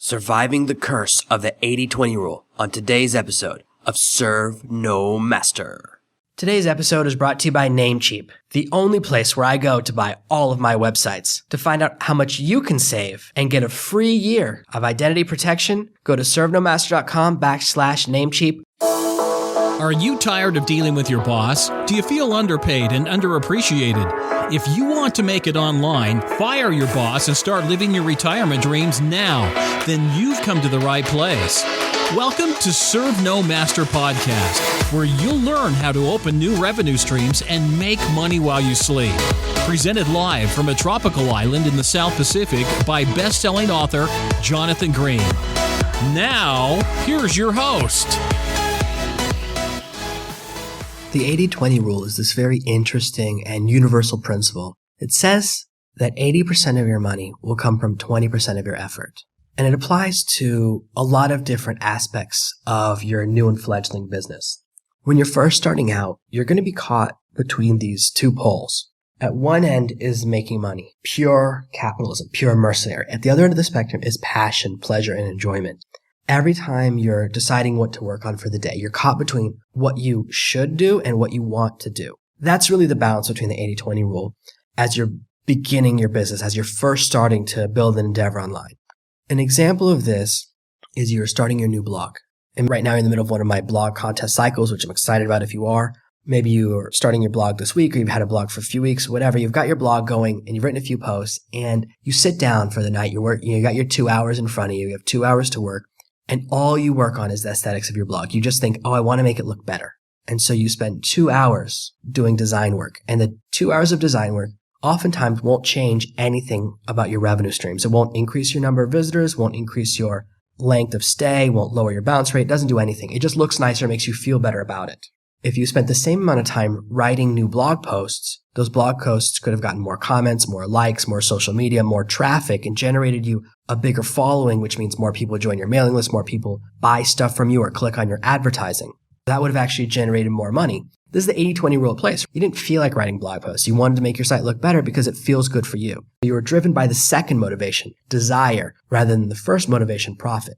surviving the curse of the 80-20 rule on today's episode of Serve No Master. Today's episode is brought to you by Namecheap, the only place where I go to buy all of my websites. To find out how much you can save and get a free year of identity protection, go to servenomaster.com/Namecheap. Are you tired of dealing with your boss? Do you feel underpaid and underappreciated? If you want to make it online, fire your boss and start living your retirement dreams now, then you've come to the right place. Welcome to Serve No Master Podcast, where you'll learn how to open new revenue streams and make money while you sleep. Presented live from a tropical island in the South Pacific by best-selling author Jonathan Green. Now, here's your host. The 80-20 rule is this very interesting and universal principle. It says that 80% of your money will come from 20% of your effort. And it applies to a lot of different aspects of your new and fledgling business. When you're first starting out, you're going to be caught between these two poles. At one end is making money, pure capitalism, pure mercenary. At the other end of the spectrum is passion, pleasure, and enjoyment. Every time you're deciding what to work on for the day, you're caught between what you should do and what you want to do. That's really the balance between the 80-20 rule as you're beginning your business, as you're first starting to build an endeavor online. An example of this is you're starting your new blog. And right now you're in the middle of one of my blog contest cycles, which I'm excited about if you are. Maybe you're starting your blog this week or you've had a blog for a few weeks, whatever. You've got your blog going and you've written a few posts and you sit down for the night. You got your 2 hours in front of you. You have 2 hours to work. And all you work on is the aesthetics of your blog. You just think, I want to make it look better. And so you spend 2 hours doing design work. And the 2 hours of design work oftentimes won't change anything about your revenue streams. It won't increase your number of visitors, won't increase your length of stay, won't lower your bounce rate. It doesn't do anything. It just looks nicer, makes you feel better about it. If you spent the same amount of time writing new blog posts, those blog posts could have gotten more comments, more likes, more social media, more traffic, and generated you a bigger following, which means more people join your mailing list, more people buy stuff from you or click on your advertising. That would have actually generated more money. This is the 80-20 rule at place. You didn't feel like writing blog posts. You wanted to make your site look better because it feels good for you. You were driven by the second motivation, desire, rather than the first motivation, profit.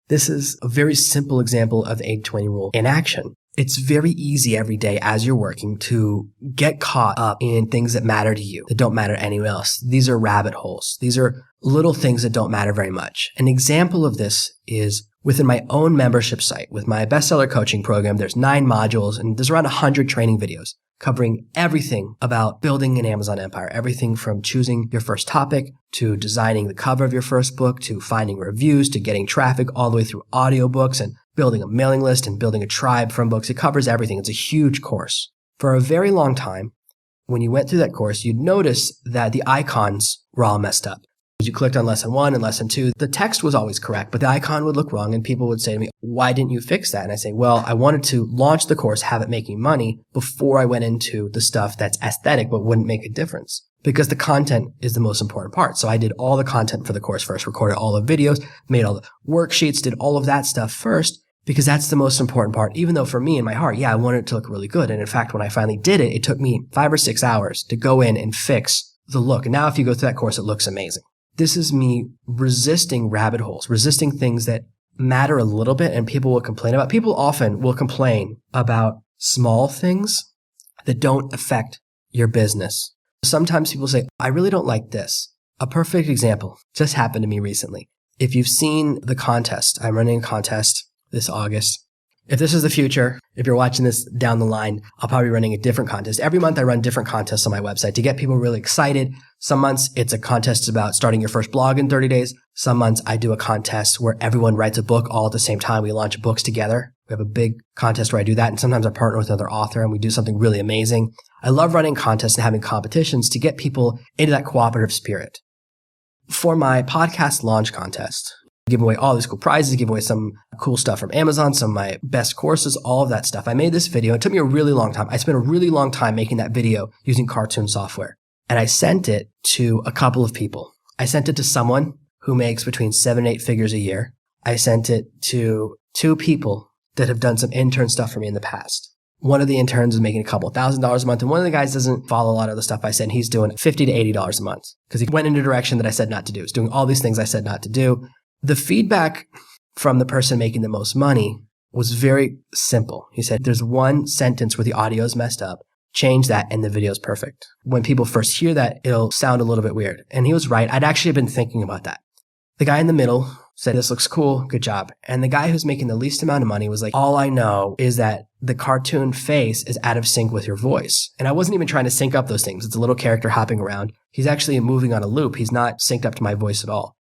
This is a very simple example of the 80-20 rule in action. It's very easy every day as you're working to get caught up in things that matter to you, that don't matter to anyone else. These are rabbit holes. These are little things that don't matter very much. An example of this is within my own membership site. With my bestseller coaching program, there's 9 modules and there's around 100 training videos covering everything about building an Amazon empire. Everything from choosing your first topic to designing the cover of your first book to finding reviews to getting traffic all the way through audiobooks and building a mailing list and building a tribe from books. It covers everything. It's a huge course. For a very long time, when you went through that course, you'd notice that the icons were all messed up. As you clicked on lesson 1 and lesson 2, the text was always correct, but the icon would look wrong and people would say to me, why didn't you fix that? And I say, well, I wanted to launch the course, have it making money before I went into the stuff that's aesthetic but wouldn't make a difference. Because the content is the most important part. So I did all the content for the course first, recorded all the videos, made all the worksheets, did all of that stuff first, because that's the most important part. Even though for me in my heart, I wanted it to look really good. And in fact, when I finally did it, it took me 5 or 6 hours to go in and fix the look. And now if you go through that course, it looks amazing. This is me resisting rabbit holes, resisting things that matter a little bit and people will complain about. People often will complain about small things that don't affect your business. Sometimes people say, I really don't like this. A perfect example just happened to me recently. If you've seen the contest, I'm running a contest this August. If this is the future, if you're watching this down the line, I'll probably be running a different contest. Every month I run different contests on my website to get people really excited. Some months it's a contest about starting your first blog in 30 days. Some months I do a contest where everyone writes a book all at the same time. We launch books together. We have a big contest where I do that. And sometimes I partner with another author and we do something really amazing. I love running contests and having competitions to get people into that cooperative spirit. For my podcast launch contest, I give away all these cool prizes, give away some cool stuff from Amazon, some of my best courses, all of that stuff. I made this video. It took me a really long time. I spent a really long time making that video using cartoon software. And I sent it to a couple of people. I sent it to someone who makes between 7 and 8 figures a year. I sent it to 2 people that have done some intern stuff for me in the past. One of the interns is making a couple $1,000s a month, and one of the guys doesn't follow a lot of the stuff I said. He's doing $50 to $80 a month because he went in a direction that I said not to do. He's doing all these things I said not to do. The feedback from the person making the most money was very simple. He said, there's one sentence where the audio is messed up. Change that and the video is perfect. When people first hear that, it'll sound a little bit weird. And he was right. I'd actually been thinking about that. The guy in the middle said, this looks cool. Good job. And the guy who's making the least amount of money was like, all I know is that the cartoon face is out of sync with your voice. And I wasn't even trying to sync up those things. It's a little character hopping around. He's actually moving on a loop. He's not synced up to my voice at all.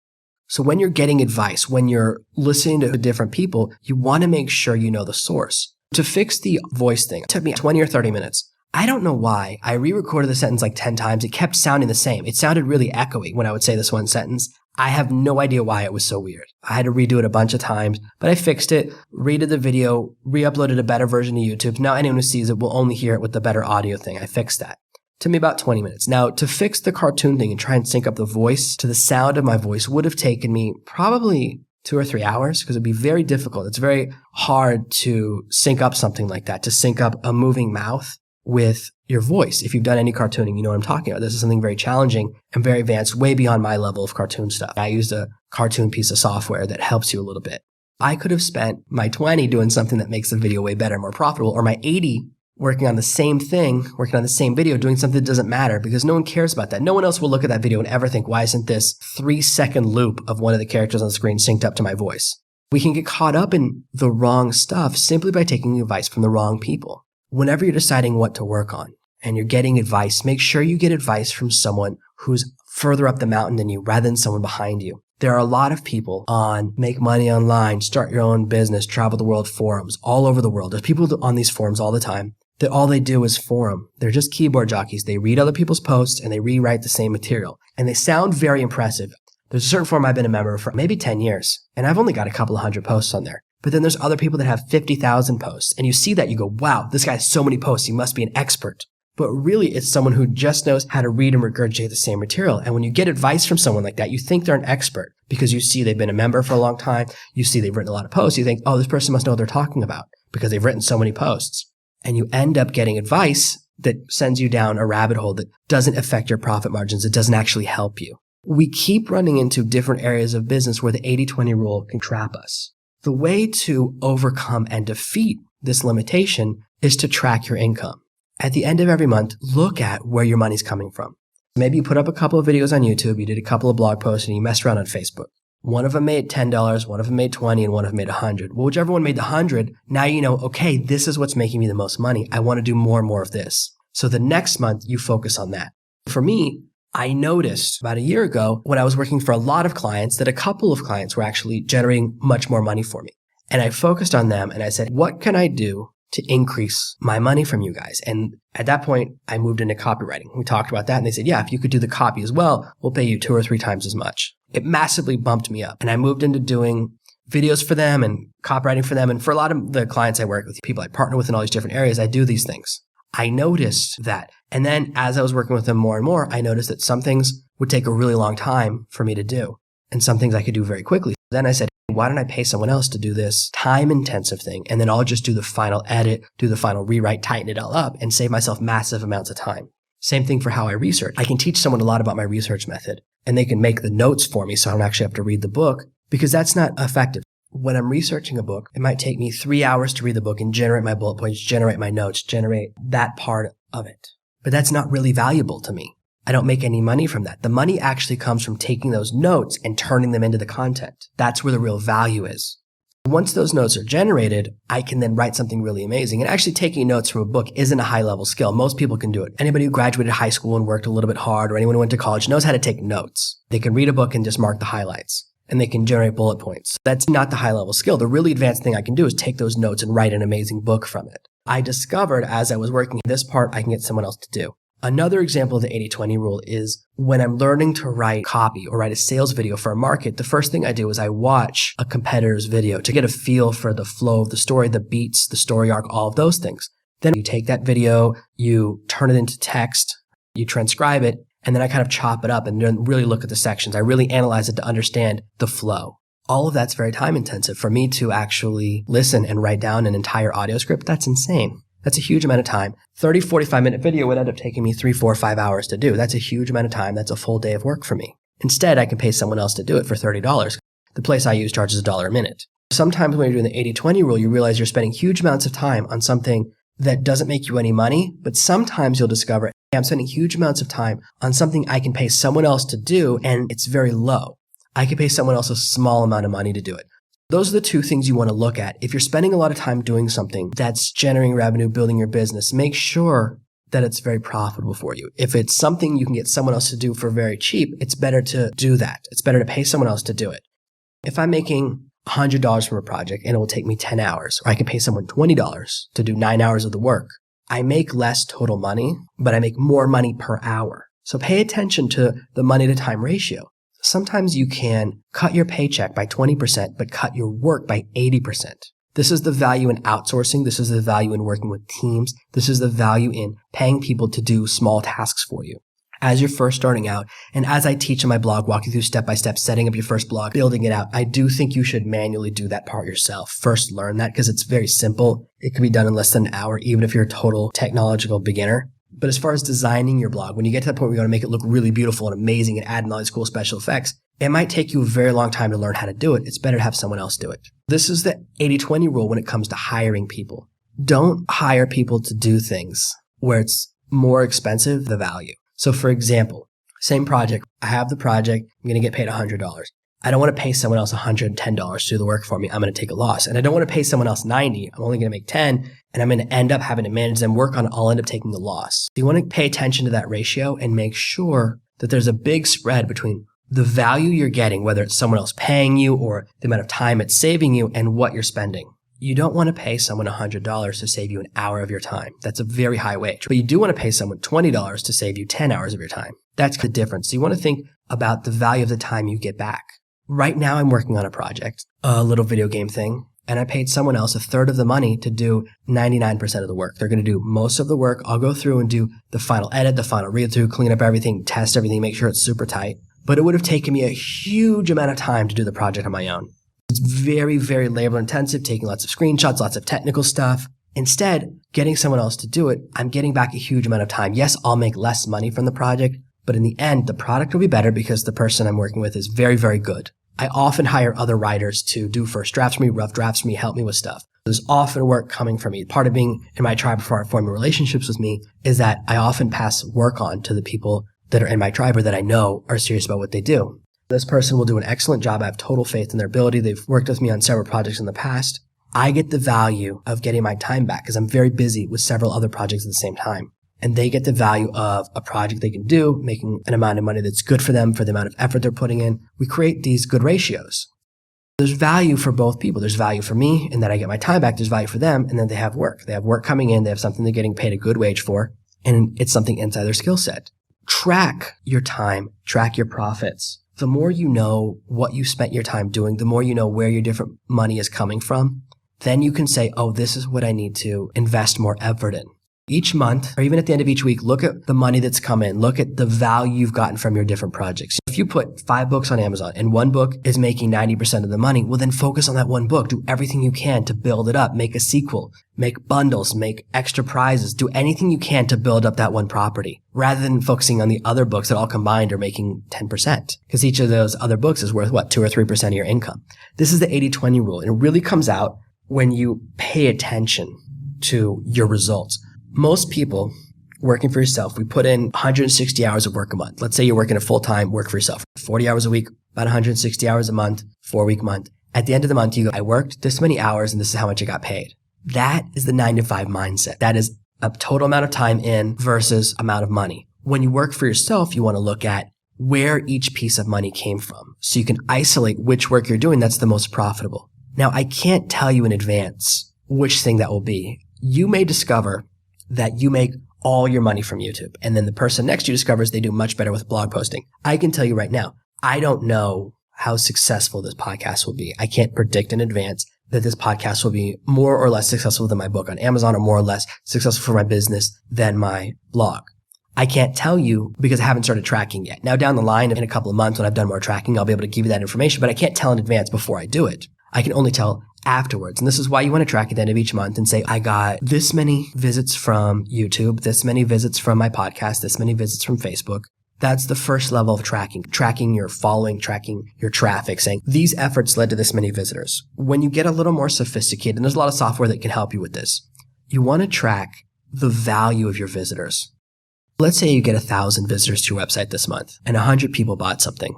So when you're getting advice, when you're listening to different people, you want to make sure you know the source. To fix the voice thing, it took me 20 or 30 minutes. I don't know why. I re-recorded the sentence like 10 times. It kept sounding the same. It sounded really echoey when I would say this one sentence. I have no idea why it was so weird. I had to redo it a bunch of times, but I fixed it, redid the video, re-uploaded a better version to YouTube. Now anyone who sees it will only hear it with the better audio thing. I fixed that. Took me about 20 minutes. Now, to fix the cartoon thing and try and sync up the voice to the sound of my voice would have taken me probably 2 or 3 hours because it'd be very difficult. It's very hard to sync up something like that, to sync up a moving mouth with your voice. If you've done any cartooning, you know what I'm talking about. This is something very challenging and very advanced, way beyond my level of cartoon stuff. I used a cartoon piece of software that helps you a little bit. I could have spent my 20 doing something that makes the video way better, more profitable, or my 80 working on the same thing, working on the same video, doing something that doesn't matter because no one cares about that. No one else will look at that video and ever think, why isn't this 3-second loop of one of the characters on the screen synced up to my voice? We can get caught up in the wrong stuff simply by taking advice from the wrong people. Whenever you're deciding what to work on and you're getting advice, make sure you get advice from someone who's further up the mountain than you rather than someone behind you. There are a lot of people on Make Money Online, Start Your Own Business, Travel the World forums all over the world. There's people on these forums all the time that all they do is forum. They're just keyboard jockeys. They read other people's posts and they rewrite the same material. And they sound very impressive. There's a certain forum I've been a member for maybe 10 years, and I've only got a couple of hundred posts on there. But then there's other people that have 50,000 posts. And you see that, you go, wow, this guy has so many posts. He must be an expert. But really, it's someone who just knows how to read and regurgitate the same material. And when you get advice from someone like that, you think they're an expert because you see they've been a member for a long time. You see they've written a lot of posts. You think, oh, this person must know what they're talking about because they've written so many posts. And you end up getting advice that sends you down a rabbit hole that doesn't affect your profit margins. It doesn't actually help you. We keep running into different areas of business where the 80-20 rule can trap us. The way to overcome and defeat this limitation is to track your income. At the end of every month, look at where your money's coming from. Maybe you put up a couple of videos on YouTube, you did a couple of blog posts, and you messed around on Facebook. One of them made $10, one of them made $20, and one of them made $100. Well, whichever one made the $100, now you know, okay, this is what's making me the most money. I want to do more and more of this. So the next month, you focus on that. For me, I noticed about a year ago when I was working for a lot of clients that a couple of clients were actually generating much more money for me. And I focused on them and I said, what can I do to increase my money from you guys? And at that point, I moved into copywriting. We talked about that and they said, yeah, if you could do the copy as well, we'll pay you 2 or 3 times as much. It massively bumped me up. And I moved into doing videos for them and copywriting for them. And for a lot of the clients I work with, people I partner with in all these different areas, I do these things. I noticed that. And then as I was working with them more and more, I noticed that some things would take a really long time for me to do and some things I could do very quickly. Then I said, why don't I pay someone else to do this time-intensive thing? And then I'll just do the final edit, do the final rewrite, tighten it all up, and save myself massive amounts of time. Same thing for how I research. I can teach someone a lot about my research method, and they can make the notes for me so I don't actually have to read the book, because that's not effective. When I'm researching a book, it might take me 3 hours to read the book and generate my bullet points, generate my notes, generate that part of it. But that's not really valuable to me. I don't make any money from that. The money actually comes from taking those notes and turning them into the content. That's where the real value is. Once those notes are generated, I can then write something really amazing. And actually taking notes from a book isn't a high-level skill. Most people can do it. Anybody who graduated high school and worked a little bit hard, or anyone who went to college knows how to take notes. They can read a book and just mark the highlights. And they can generate bullet points. That's not the high-level skill. The really advanced thing I can do is take those notes and write an amazing book from it. I discovered as I was working this part, I can get someone else to do. Another example of the 80-20 rule is when I'm learning to write copy or write a sales video for a market, the first thing I do is I watch a competitor's video to get a feel for the flow of the story, the beats, the story arc, all of those things. Then you take that video, you turn it into text, you transcribe it, and then I kind of chop it up and then really look at the sections. I really analyze it to understand the flow. All of that's very time intensive. For me to actually listen and write down an entire audio script, that's insane. That's a huge amount of time. 30, 45-minute video would end up taking me 3, 4, 5 hours to do. That's a huge amount of time. That's a full day of work for me. Instead, I can pay someone else to do it for $30. the place I use charges $1 a minute. Sometimes when you're doing the 80-20 rule, you realize you're spending huge amounts of time on something that doesn't make you any money, but sometimes you'll discover, hey, I'm spending huge amounts of time on something I can pay someone else to do, and it's very low. I can pay someone else a small amount of money to do it. Those are the two things you want to look at. If you're spending a lot of time doing something that's generating revenue, building your business, make sure that it's very profitable for you. If it's something you can get someone else to do for very cheap, it's better to do that. It's better to pay someone else to do it. If I'm making $100 from a project and it will take me 10 hours, or I can pay someone $20 to do 9 hours of the work, I make less total money, but I make more money per hour. So pay attention to the money to time ratio. Sometimes you can cut your paycheck by 20%, but cut your work by 80%. This is the value in outsourcing. This is the value in working with teams. This is the value in paying people to do small tasks for you. As you're first starting out, and as I teach in my blog, walking through step-by-step, setting up your first blog, building it out, I do think you should manually do that part yourself. First learn that because it's very simple. It can be done in less than an hour, even if you're a total technological beginner. But as far as designing your blog, when you get to that point where you want to make it look really beautiful and amazing and add in all these cool special effects, it might take you a very long time to learn how to do it. It's better to have someone else do it. This is the 80-20 rule when it comes to hiring people. Don't hire people to do things where it's more expensive, the value. So for example, same project. I have the project. I'm going to get paid $100. I don't want to pay someone else $110 to do the work for me. I'm going to take a loss. And I don't want to pay someone else $90. I'm only going to make $10, and I'm going to end up having to manage them, work on it. I'll end up taking the loss. You want to pay attention to that ratio and make sure that there's a big spread between the value you're getting, whether it's someone else paying you or the amount of time it's saving you, and what you're spending. You don't want to pay someone $100 to save you an hour of your time. That's a very high wage. But you do want to pay someone $20 to save you 10 hours of your time. That's the difference. So you want to think about the value of the time you get back. Right now I'm working on a project, a little video game thing, and I paid someone else a third of the money to do 99% of the work. They're going to do most of the work. I'll go through and do the final edit, the final read through, clean up everything, test everything, make sure it's super tight. But it would have taken me a huge amount of time to do the project on my own. It's very, very labor intensive, taking lots of screenshots, lots of technical stuff. Instead, getting someone else to do it, I'm getting back a huge amount of time. Yes, I'll make less money from the project, but in the end, the product will be better because the person I'm working with is very, very good. I often hire other writers to do first drafts for me, rough drafts for me, help me with stuff. There's often work coming from me. Part of being in my tribe before forming relationships with me is that I often pass work on to the people that are in my tribe or that I know are serious about what they do. This person will do an excellent job. I have total faith in their ability. They've worked with me on several projects in the past. I get the value of getting my time back because I'm very busy with several other projects at the same time. And they get the value of a project they can do, making an amount of money that's good for them for the amount of effort they're putting in. We create these good ratios. There's value for both people. There's value for me in that I get my time back. There's value for them, and then they have work. They have work coming in. They have something they're getting paid a good wage for, and it's something inside their skill set. Track your time. Track your profits. The more you know what you spent your time doing, the more you know where your different money is coming from, then you can say, oh, this is what I need to invest more effort in. Each month, or even at the end of each week, look at the money that's come in. Look at the value you've gotten from your different projects. If you put 5 books on Amazon and one book is making 90% of the money, well, then focus on that one book. Do everything you can to build it up. Make a sequel. Make bundles. Make extra prizes. Do anything you can to build up that one property rather than focusing on the other books that all combined are making 10%. Because each of those other books is worth, 2 or 3% of your income. This is the 80-20 rule. And it really comes out when you pay attention to your results. Most people working for yourself, we put in 160 hours of work a month. Let's say you're working a full-time work for yourself, 40 hours a week, about 160 hours a month, 4-week month. At the end of the month, you go, I worked this many hours and this is how much I got paid. That is the 9-to-5 mindset. That is a total amount of time in versus amount of money. When you work for yourself, you want to look at where each piece of money came from so you can isolate which work you're doing that's the most profitable. Now, I can't tell you in advance which thing that will be. You may discover that you make all your money from YouTube. And then the person next to you discovers they do much better with blog posting. I can tell you right now, I don't know how successful this podcast will be. I can't predict in advance that this podcast will be more or less successful than my book on Amazon or more or less successful for my business than my blog. I can't tell you because I haven't started tracking yet. Now down the line, in a couple of months when I've done more tracking, I'll be able to give you that information, but I can't tell in advance before I do it. I can only tell afterwards. And this is why you want to track at the end of each month and say, I got this many visits from YouTube, this many visits from my podcast, this many visits from Facebook. That's the first level of tracking your following, tracking your traffic, saying these efforts led to this many visitors. When you get a little more sophisticated, and there's a lot of software that can help you with this, you want to track the value of your visitors. Let's say you get 1,000 visitors to your website this month and 100 people bought something.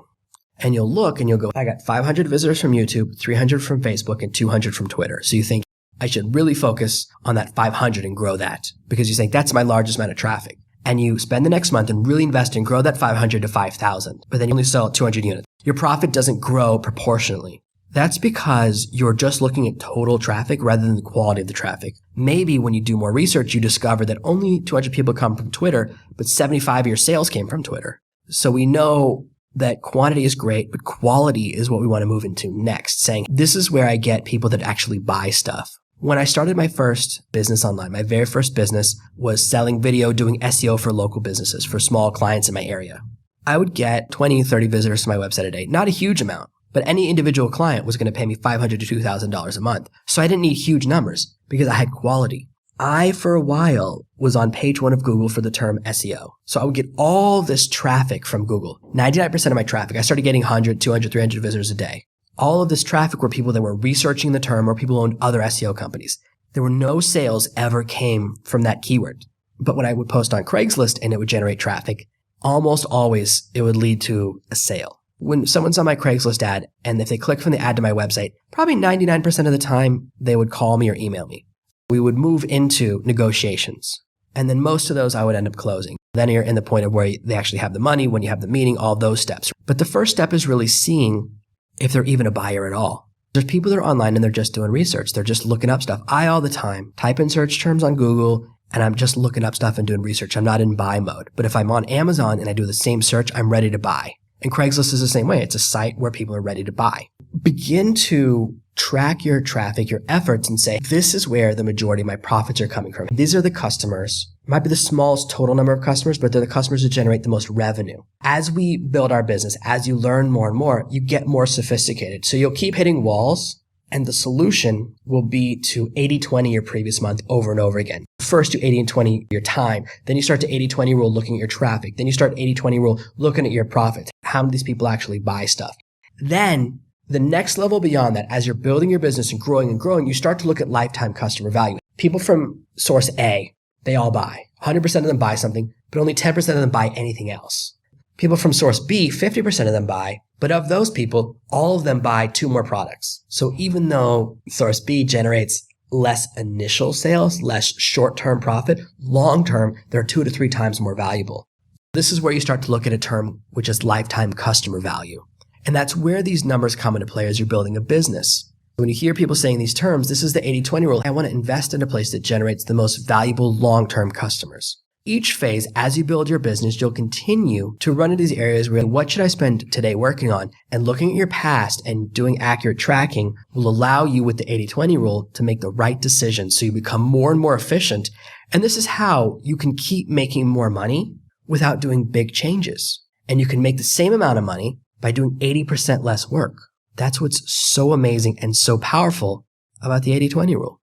And you'll look and you'll go, I got 500 visitors from YouTube, 300 from Facebook, and 200 from Twitter. So you think I should really focus on that 500 and grow that because you think that's my largest amount of traffic. And you spend the next month and really invest and grow that 500 to 5,000, but then you only sell 200 units. Your profit doesn't grow proportionally. That's because you're just looking at total traffic rather than the quality of the traffic. Maybe when you do more research, you discover that only 200 people come from Twitter, but 75 of your sales came from Twitter. So we know that quantity is great, but quality is what we want to move into next, saying this is where I get people that actually buy stuff. When I started my first business online, my very first business was selling video, doing SEO for local businesses, for small clients in my area. I would get 20, 30 visitors to my website a day. Not a huge amount, but any individual client was going to pay me $500 to $2,000 a month. So I didn't need huge numbers because I had quality. I, for a while, was on page 1 of Google for the term SEO. So I would get all this traffic from Google. 99% of my traffic, I started getting 100, 200, 300 visitors a day. All of this traffic were people that were researching the term or people who owned other SEO companies. There were no sales ever came from that keyword. But when I would post on Craigslist and it would generate traffic, almost always it would lead to a sale. When someone saw my Craigslist ad and if they clicked from the ad to my website, probably 99% of the time they would call me or email me. We would move into negotiations. And then most of those I would end up closing. Then you're in the point of where they actually have the money, when you have the meeting, all those steps. But the first step is really seeing if they're even a buyer at all. There's people that are online and they're just doing research. They're just looking up stuff. I all the time type in search terms on Google and I'm just looking up stuff and doing research. I'm not in buy mode. But if I'm on Amazon and I do the same search, I'm ready to buy. And Craigslist is the same way. It's a site where people are ready to buy. Begin to track your traffic, your efforts, and say, this is where the majority of my profits are coming from. These are the customers. It might be the smallest total number of customers, but they're the customers who generate the most revenue. As we build our business, as you learn more and more, you get more sophisticated. So you'll keep hitting walls, and the solution will be to 80-20 your previous month over and over again. First, do 80 and 20 your time. Then you start to 80-20 rule looking at your traffic. Then you start 80-20 rule looking at your profit. How many of these people actually buy stuff? Then the next level beyond that, as you're building your business and growing, you start to look at lifetime customer value. People from source A, they all buy. 100% of them buy something, but only 10% of them buy anything else. People from source B, 50% of them buy, but of those people, all of them buy 2 more products. So even though source B generates less initial sales, less short-term profit, long-term, they're 2 to 3 times more valuable. This is where you start to look at a term which is lifetime customer value. And that's where these numbers come into play as you're building a business. When you hear people saying these terms, this is the 80-20 rule. I want to invest in a place that generates the most valuable long-term customers. Each phase, as you build your business, you'll continue to run into these areas where what should I spend today working on? And looking at your past and doing accurate tracking will allow you with the 80-20 rule to make the right decisions so you become more and more efficient. And this is how you can keep making more money without doing big changes. And you can make the same amount of money by doing 80% less work. That's what's so amazing and so powerful about the 80-20 rule.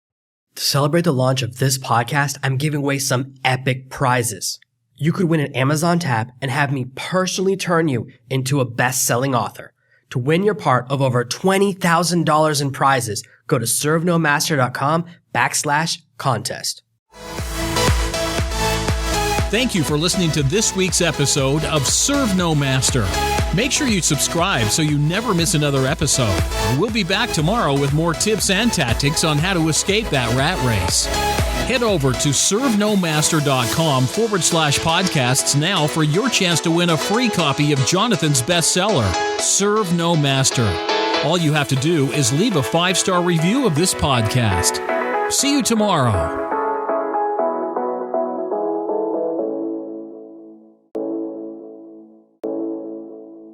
To celebrate the launch of this podcast, I'm giving away some epic prizes. You could win an Amazon tab and have me personally turn you into a best-selling author. To win your part of over $20,000 in prizes, go to servenomaster.com/contest. Thank you for listening to this week's episode of Serve No Master. Make sure you subscribe so you never miss another episode. We'll be back tomorrow with more tips and tactics on how to escape that rat race. Head over to servenomaster.com/podcasts now for your chance to win a free copy of Jonathan's bestseller, Serve No Master. All you have to do is leave a 5-star review of this podcast. See you tomorrow.